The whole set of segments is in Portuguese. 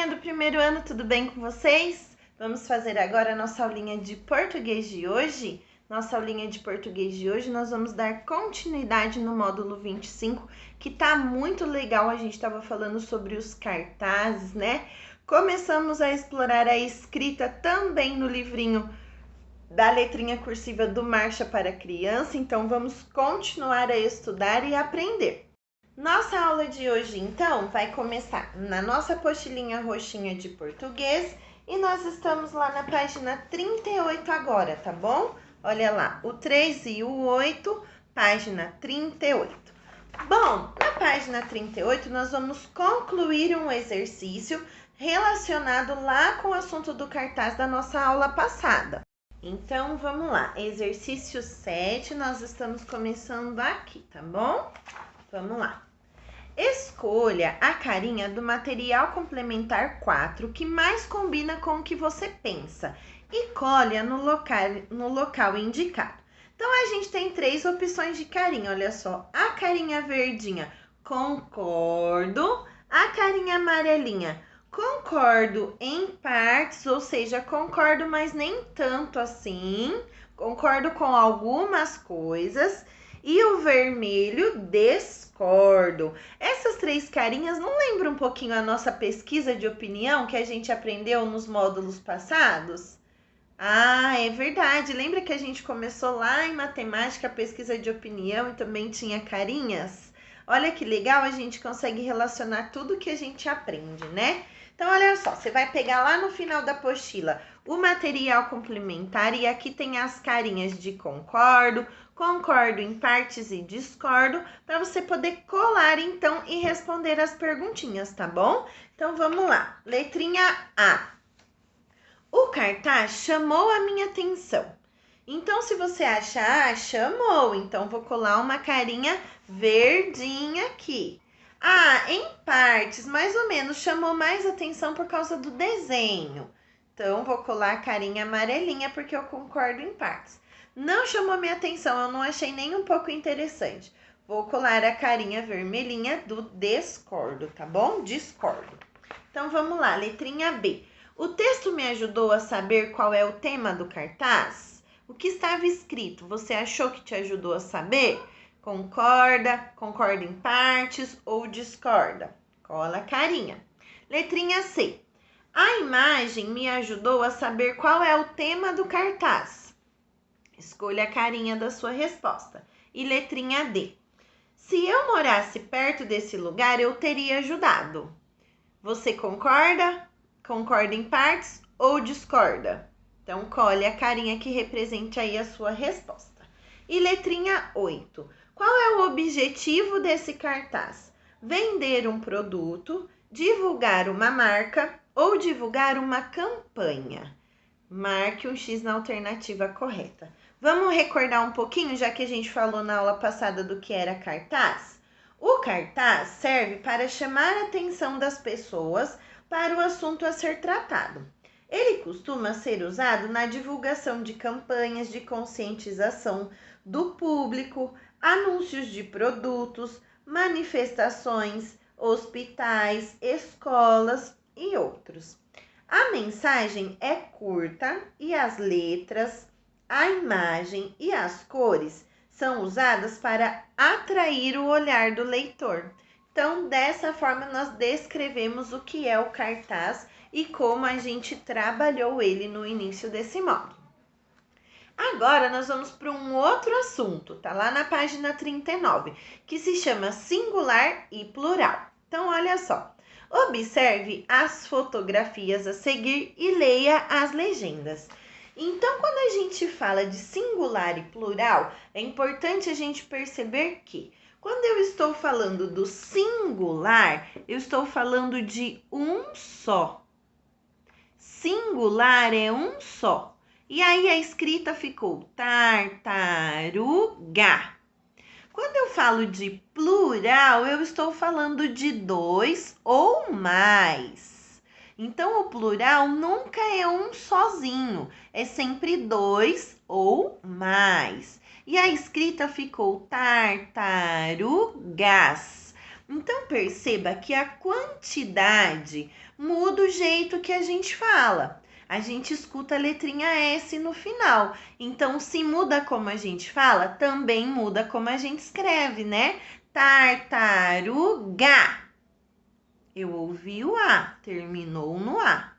turminha do primeiro ano, tudo bem com vocês? Vamos fazer agora a nossa aulinha de português de hoje. Nossa aulinha de português de hoje, nós vamos dar continuidade no módulo 25, que tá muito legal. A gente estava falando sobre os cartazes, né? Começamos a explorar a escrita também no livrinho da letrinha cursiva do Marcha para Criança, então vamos continuar a estudar e aprender. Nossa aula de hoje, então, vai começar na nossa apostilinha roxinha de português e nós estamos lá na página 38 agora, tá bom? Olha lá, o 3 e o 8, página 38. Bom, na página 38 nós vamos concluir um exercício relacionado lá com o assunto do cartaz da nossa aula passada. Então, vamos lá, exercício 7, nós estamos começando aqui, tá bom? Vamos lá. Escolha a carinha do material complementar 4 que mais combina com o que você pensa e colhe no local indicado. Então, a gente tem 3 opções de carinha, olha só. A carinha verdinha, concordo. A carinha amarelinha, concordo em partes, ou seja, concordo, mas nem tanto assim. Concordo com algumas coisas. E o vermelho, discordo. Essas 3 carinhas não lembram um pouquinho a nossa pesquisa de opinião que a gente aprendeu nos módulos passados? Ah, é verdade. Lembra que a gente começou lá em matemática a pesquisa de opinião e também tinha carinhas? Olha que legal, a gente consegue relacionar tudo que a gente aprende, né? Então, olha só, você vai pegar lá no final da apostila o material complementar e aqui tem as carinhas de concordo, concordo em partes e discordo, para você poder colar então e responder as perguntinhas, tá bom? Então, vamos lá. Letrinha A. O cartaz chamou a minha atenção. Então, se você achar, chamou. Então, vou colar uma carinha verdinha aqui. Ah, em partes, mais ou menos, chamou mais atenção por causa do desenho. Então, vou colar a carinha amarelinha porque eu concordo em partes. Não chamou minha atenção, eu não achei nem um pouco interessante. Vou colar a carinha vermelhinha do discordo, tá bom? Discordo. Então, vamos lá, letrinha B. O texto me ajudou a saber qual é o tema do cartaz? O que estava escrito, você achou que te ajudou a saber? Concorda, concorda em partes ou discorda? Cola a carinha. Letrinha C. A imagem me ajudou a saber qual é o tema do cartaz. Escolha a carinha da sua resposta. E letrinha D. Se eu morasse perto desse lugar, eu teria ajudado. Você concorda? Concorda em partes ou discorda? Então, colhe a carinha que represente aí a sua resposta. E letrinha 8. Qual é o objetivo desse cartaz? Vender um produto, divulgar uma marca ou divulgar uma campanha? Marque um X na alternativa correta. Vamos recordar um pouquinho, já que a gente falou na aula passada do que era cartaz? O cartaz serve para chamar a atenção das pessoas para o assunto a ser tratado. Ele costuma ser usado na divulgação de campanhas de conscientização do público, anúncios de produtos, manifestações, hospitais, escolas e outros. A mensagem é curta e as letras, a imagem e as cores são usadas para atrair o olhar do leitor. Então, dessa forma, nós descrevemos o que é o cartaz e como a gente trabalhou ele no início desse módulo. Agora, nós vamos para um outro assunto, tá lá na página 39, que se chama singular e plural. Então, olha só. Observe as fotografias a seguir e leia as legendas. Então, quando a gente fala de singular e plural, é importante a gente perceber que quando eu estou falando do singular, eu estou falando de um só. Singular é um só. E aí a escrita ficou tartaruga. Quando eu falo de plural, eu estou falando de 2 ou mais. Então, o plural nunca é um sozinho, é sempre 2 ou mais. E a escrita ficou tartarugas. Então, perceba que a quantidade muda o jeito que a gente fala. A gente escuta a letrinha S no final. Então, se muda como a gente fala, também muda como a gente escreve, né? Tartaruga. Eu ouvi o A, terminou no A.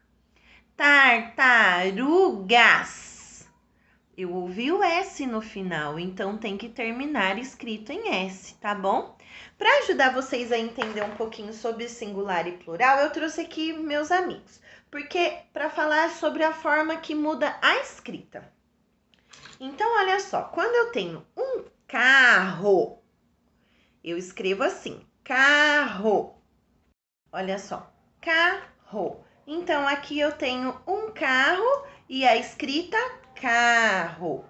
Tartarugas. Eu ouvi o S no final, então tem que terminar escrito em S, tá bom? Para ajudar vocês a entender um pouquinho sobre singular e plural, eu trouxe aqui meus amigos, porque para falar sobre a forma que muda a escrita. Então, olha só, quando eu tenho um carro, eu escrevo assim, carro. Olha só, carro. Então, aqui eu tenho um carro e a escrita carro.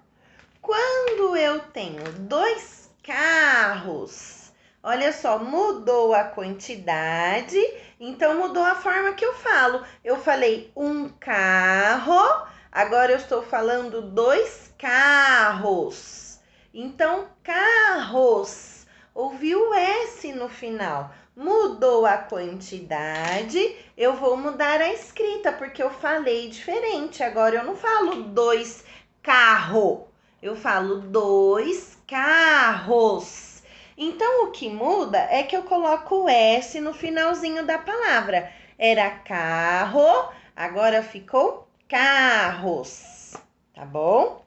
Quando eu tenho dois carros, olha só, mudou a quantidade, então mudou a forma que eu falo. Eu falei um carro, agora eu estou falando dois carros. Então, carros, ouvi o S no final. Mudou a quantidade, eu vou mudar a escrita, porque eu falei diferente. Agora eu não falo dois carros. Eu falo dois carros. Então, o que muda é que eu coloco o S no finalzinho da palavra. Era carro, agora ficou carros, tá bom?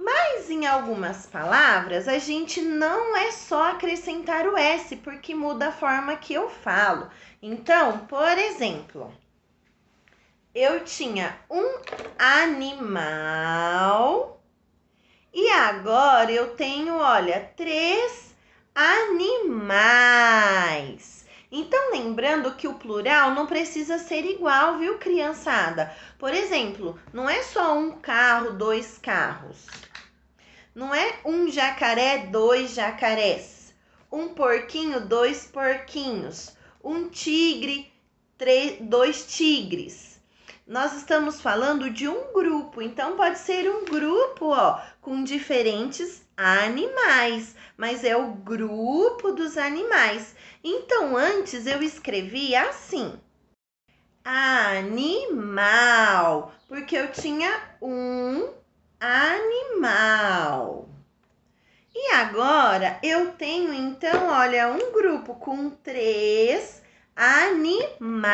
Mas em algumas palavras, a gente não é só acrescentar o S, porque muda a forma que eu falo. Então, por exemplo, eu tinha um animal... E agora eu tenho, olha, 3 animais. Então, lembrando que o plural não precisa ser igual, viu, criançada? Por exemplo, não é só um carro, 2 carros. Não é um jacaré, 2 jacarés. Um porquinho, 2 porquinhos. Um tigre, 2 tigres. Nós estamos falando de um grupo, então pode ser um grupo, ó, com diferentes animais, mas é o grupo dos animais. Então, antes eu escrevi assim, animal, porque eu tinha um animal. E agora eu tenho, então, olha, um grupo com 3 animais.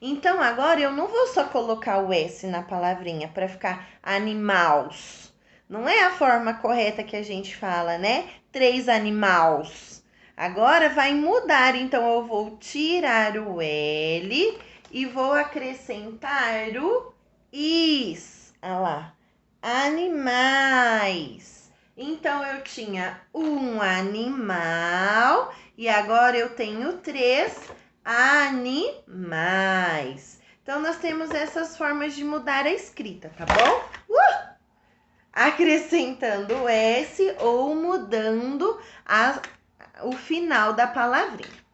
Então, agora eu não vou só colocar o S na palavrinha para ficar animals. Não é a forma correta que a gente fala, né? 3 animals. Agora vai mudar, então eu vou tirar o L e vou acrescentar o is. Olha lá, animais. Então, eu tinha um animal e agora eu tenho 3 animais. Então, nós temos essas formas de mudar a escrita, tá bom? Acrescentando o S ou mudando o final da palavrinha.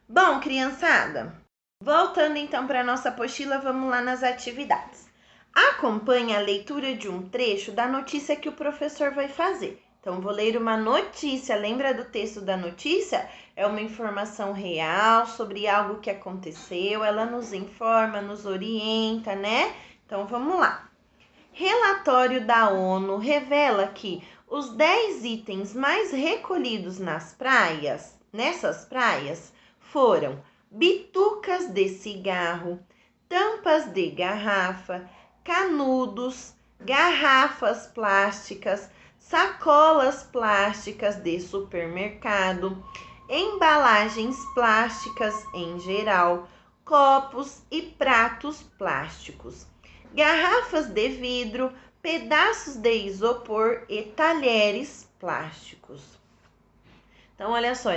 Bom, criançada, voltando então para a nossa apostila, vamos lá nas atividades. Acompanhe a leitura de um trecho da notícia que o professor vai fazer. Então, vou ler uma notícia. Lembra do texto da notícia? É uma informação real sobre algo que aconteceu. Ela nos informa, nos orienta, né? Então, vamos lá. Relatório da ONU revela que os 10 itens mais recolhidos nessas praias, foram bitucas de cigarro, tampas de garrafa, canudos, garrafas plásticas, sacolas plásticas de supermercado, embalagens plásticas em geral, copos e pratos plásticos, garrafas de vidro, pedaços de isopor e talheres plásticos. Então, olha só,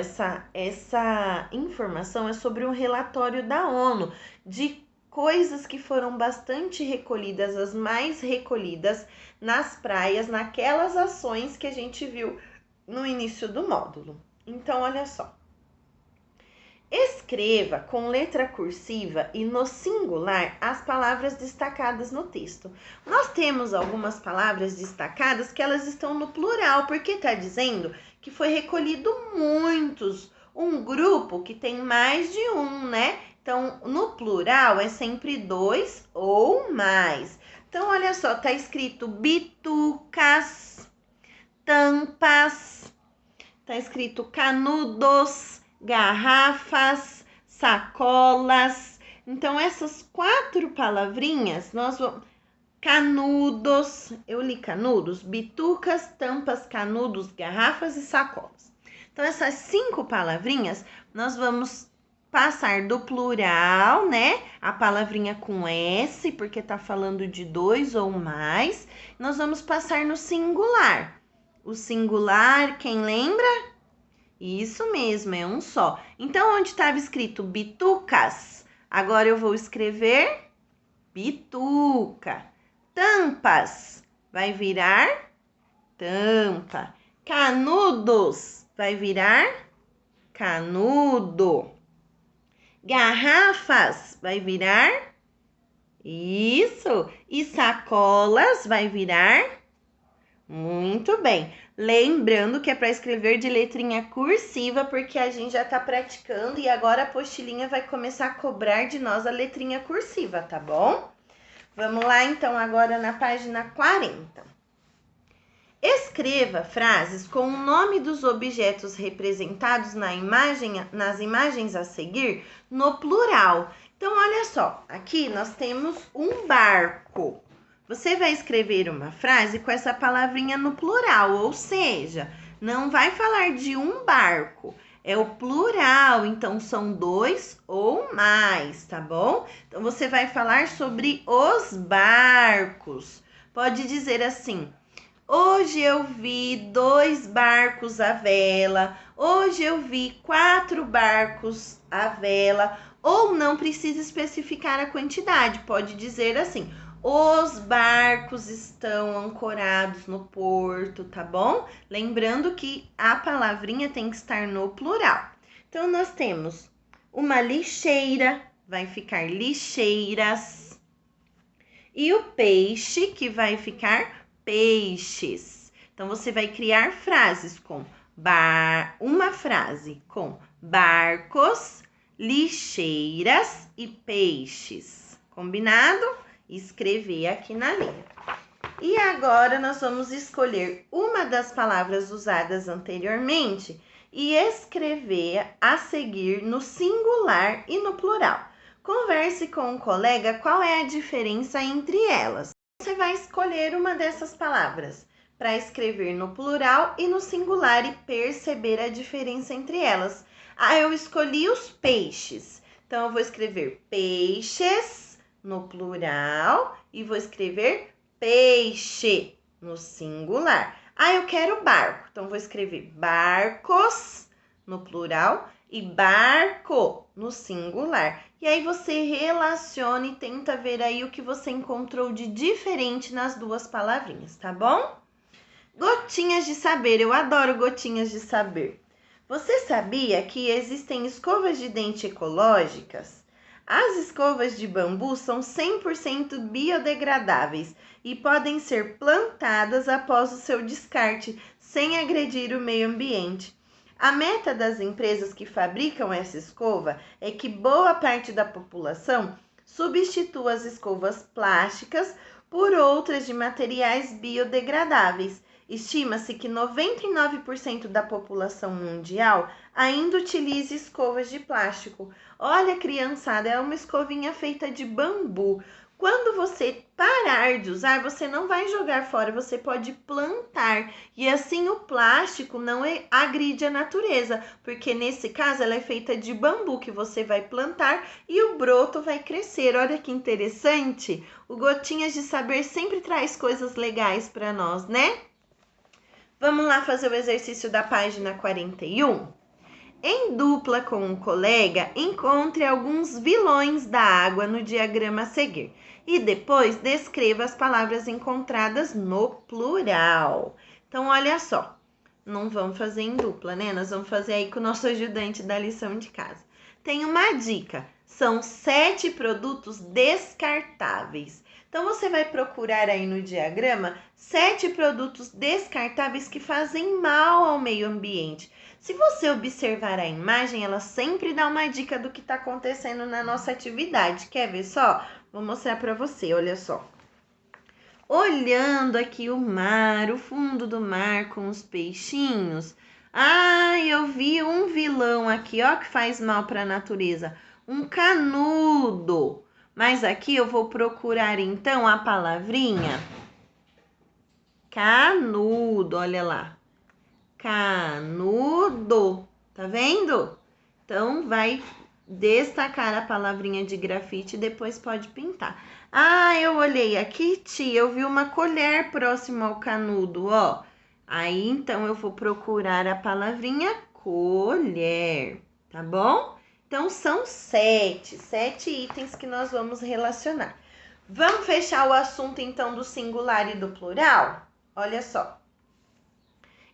essa informação é sobre um relatório da ONU de coisas que foram bastante recolhidas, as mais recolhidas nas praias, naquelas ações que a gente viu no início do módulo. Então, olha só. Escreva com letra cursiva e no singular as palavras destacadas no texto. Nós temos algumas palavras destacadas que elas estão no plural, porque está dizendo que foi recolhido muitos Um grupo que tem mais de um, né? Então, no plural é sempre 2 ou mais. Então, olha só, tá escrito bitucas, tampas, tá escrito canudos, garrafas, sacolas. Então, essas 4 palavrinhas, nós vamos... Canudos, eu li canudos, bitucas, tampas, canudos, garrafas e sacolas. Então, essas 5 palavrinhas, nós vamos passar do plural, né? A palavrinha com S, porque tá falando de 2 ou mais. Nós vamos passar no singular. O singular, quem lembra? Isso mesmo, é um só. Então, onde estava escrito bitucas, agora eu vou escrever bituca. Tampas, vai virar tampa. Canudos, vai virar canudo. Garrafas, vai virar isso. E sacolas, vai virar muito bem. Lembrando que é para escrever de letrinha cursiva, porque a gente já está praticando e agora a apostilinha vai começar a cobrar de nós a letrinha cursiva, tá bom? Vamos lá, então, agora na página 40. Escreva frases com o nome dos objetos representados nas imagens a seguir no plural. Então, olha só, aqui nós temos um barco. Você vai escrever uma frase com essa palavrinha no plural, ou seja, não vai falar de um barco. É o plural, então são 2 ou mais, tá bom? Então, você vai falar sobre os barcos. Pode dizer assim: hoje eu vi 2 barcos à vela. Hoje eu vi 4 barcos à vela. Ou não precisa especificar a quantidade. Pode dizer assim: os barcos estão ancorados no porto, tá bom? Lembrando que a palavrinha tem que estar no plural. Então, nós temos uma lixeira, vai ficar lixeiras. E o peixe, que vai ficar peixes. Então, você vai criar frases com uma frase com barcos, lixeiras e peixes. Combinado? Escrever aqui na linha. E agora nós vamos escolher uma das palavras usadas anteriormente e escrever a seguir no singular e no plural. Converse com um colega qual é a diferença entre elas. Você vai escolher uma dessas palavras para escrever no plural e no singular e perceber a diferença entre elas. Eu escolhi os peixes. Então, eu vou escrever peixes no plural e vou escrever peixe no singular. Eu quero barco, então vou escrever barcos no plural e barco no singular. E aí você relaciona e tenta ver aí o que você encontrou de diferente nas duas palavrinhas, tá bom? Gotinhas de saber, eu adoro gotinhas de saber. Você sabia que existem escovas de dente ecológicas? As escovas de bambu são 100% biodegradáveis e podem ser plantadas após o seu descarte, sem agredir o meio ambiente. A meta das empresas que fabricam essa escova é que boa parte da população substitua as escovas plásticas por outras de materiais biodegradáveis. Estima-se que 99% da população mundial ainda utiliza escovas de plástico. Olha, criançada, é uma escovinha feita de bambu. Quando você parar de usar, você não vai jogar fora, você pode plantar. E assim o plástico não agride a natureza, porque nesse caso ela é feita de bambu que você vai plantar e o broto vai crescer. Olha que interessante. O Gotinhas de Saber sempre traz coisas legais para nós, né? Vamos lá fazer o exercício da página 41? Em dupla com um colega, encontre alguns vilões da água no diagrama a seguir. E depois descreva as palavras encontradas no plural. Então, olha só. Não vamos fazer em dupla, né? Nós vamos fazer aí com o nosso ajudante da lição de casa. Tem uma dica. São 7 produtos descartáveis. Então, você vai procurar aí no diagrama 7 produtos descartáveis que fazem mal ao meio ambiente. Se você observar a imagem, ela sempre dá uma dica do que está acontecendo na nossa atividade. Quer ver só? Vou mostrar para você, olha só. Olhando aqui o mar, o fundo do mar com os peixinhos. Eu vi um vilão aqui, ó, que faz mal para a natureza. Um canudo. Mas aqui eu vou procurar então a palavrinha canudo, olha lá. Canudo, tá vendo? Então, vai destacar a palavrinha de grafite e depois pode pintar. Eu olhei aqui, tia, eu vi uma colher próximo ao canudo, ó. Aí, então, eu vou procurar a palavrinha colher, tá bom? Então, são 7 itens que nós vamos relacionar. Vamos fechar o assunto, então, do singular e do plural? Olha só.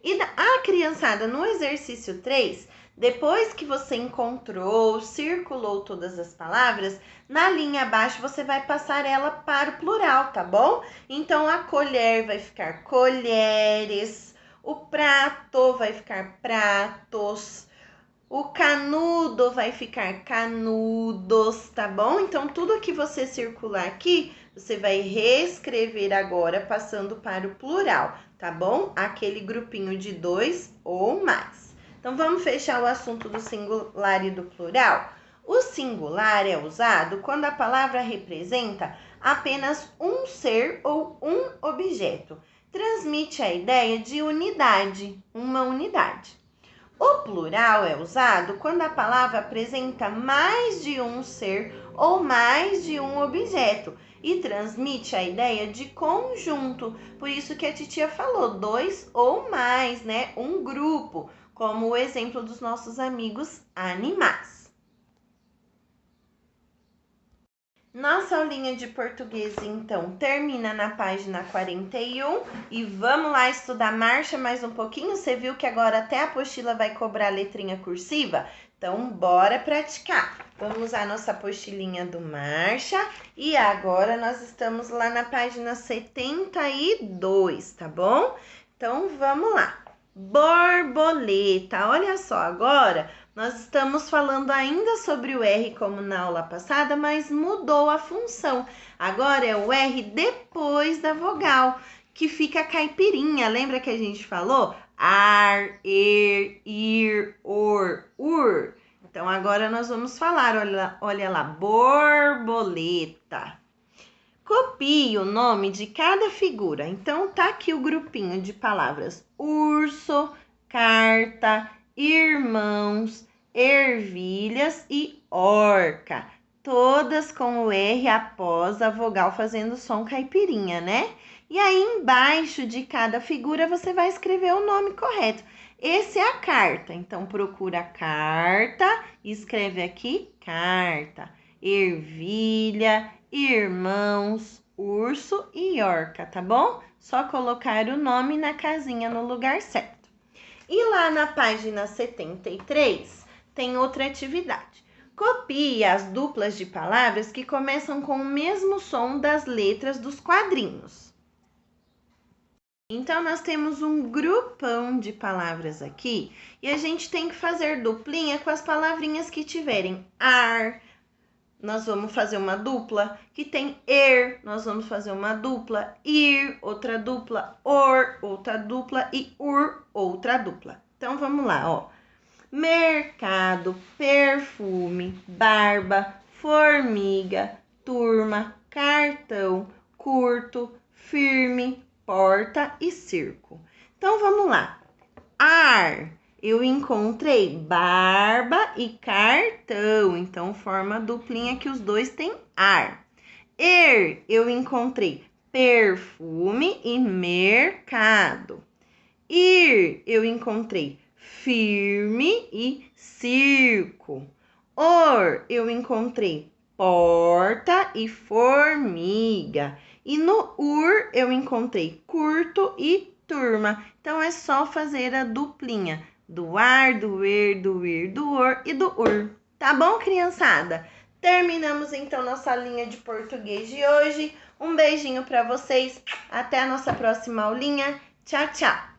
E a criançada, no exercício 3, depois que você encontrou, circulou todas as palavras, na linha abaixo você vai passar ela para o plural, tá bom? Então, a colher vai ficar colheres, o prato vai ficar pratos, o canudo vai ficar canudos, tá bom? Então, tudo que você circular aqui, você vai reescrever agora, passando para o plural, tá bom? Aquele grupinho de 2 ou mais. Então, vamos fechar o assunto do singular e do plural? O singular é usado quando a palavra representa apenas um ser ou um objeto. Transmite a ideia de unidade, uma unidade. O plural é usado quando a palavra apresenta mais de um ser ou mais de um objeto e transmite a ideia de conjunto. Por isso que a titia falou 2 ou mais, né? Um grupo, como o exemplo dos nossos amigos animais. Nossa aulinha de português, então, termina na página 41 e vamos lá estudar marcha mais um pouquinho. Você viu que agora até a apostila vai cobrar letrinha cursiva? Então, bora praticar. Vamos usar a nossa apostilinha do marcha e agora nós estamos lá na página 72, tá bom? Então, vamos lá. Borboleta. Olha só, agora nós estamos falando ainda sobre o R como na aula passada, mas mudou a função. Agora é o R depois da vogal, que fica caipirinha. Lembra que a gente falou? Ar, ir, or, ur. Então, agora nós vamos falar, olha lá, borboleta. Copie o nome de cada figura. Então, tá aqui o grupinho de palavras urso, carta, irmãos, ervilhas e orca. Todas com o R após a vogal fazendo som caipirinha, né? E aí, embaixo de cada figura, você vai escrever o nome correto. Esse é a carta. Então, procura carta e escreve aqui carta. Ervilha, irmãos, urso e orca, tá bom? Só colocar o nome na casinha no lugar certo. E lá na página 73 tem outra atividade. Copie as duplas de palavras que começam com o mesmo som das letras dos quadrinhos. Então, nós temos um grupão de palavras aqui e a gente tem que fazer duplinha com as palavrinhas que tiverem ar. Nós vamos fazer uma dupla, que tem nós vamos fazer uma dupla, ir, outra dupla, outra dupla e outra dupla. Então, vamos lá, ó. Mercado, perfume, barba, formiga, turma, cartão, curto, firme, porta e circo. Então, vamos lá. Ar. Eu encontrei barba e cartão, então forma duplinha que os dois têm ar. Eu encontrei perfume e mercado. Eu encontrei firme e circo. Eu encontrei porta e formiga. E no eu encontrei curto e turma. Então, é só fazer a duplinha do ar, do ir, do ir, do or e do ur. Tá bom, criançada? Terminamos então nossa aulinha de português de hoje. Um beijinho para vocês. Até a nossa próxima aulinha. Tchau, tchau!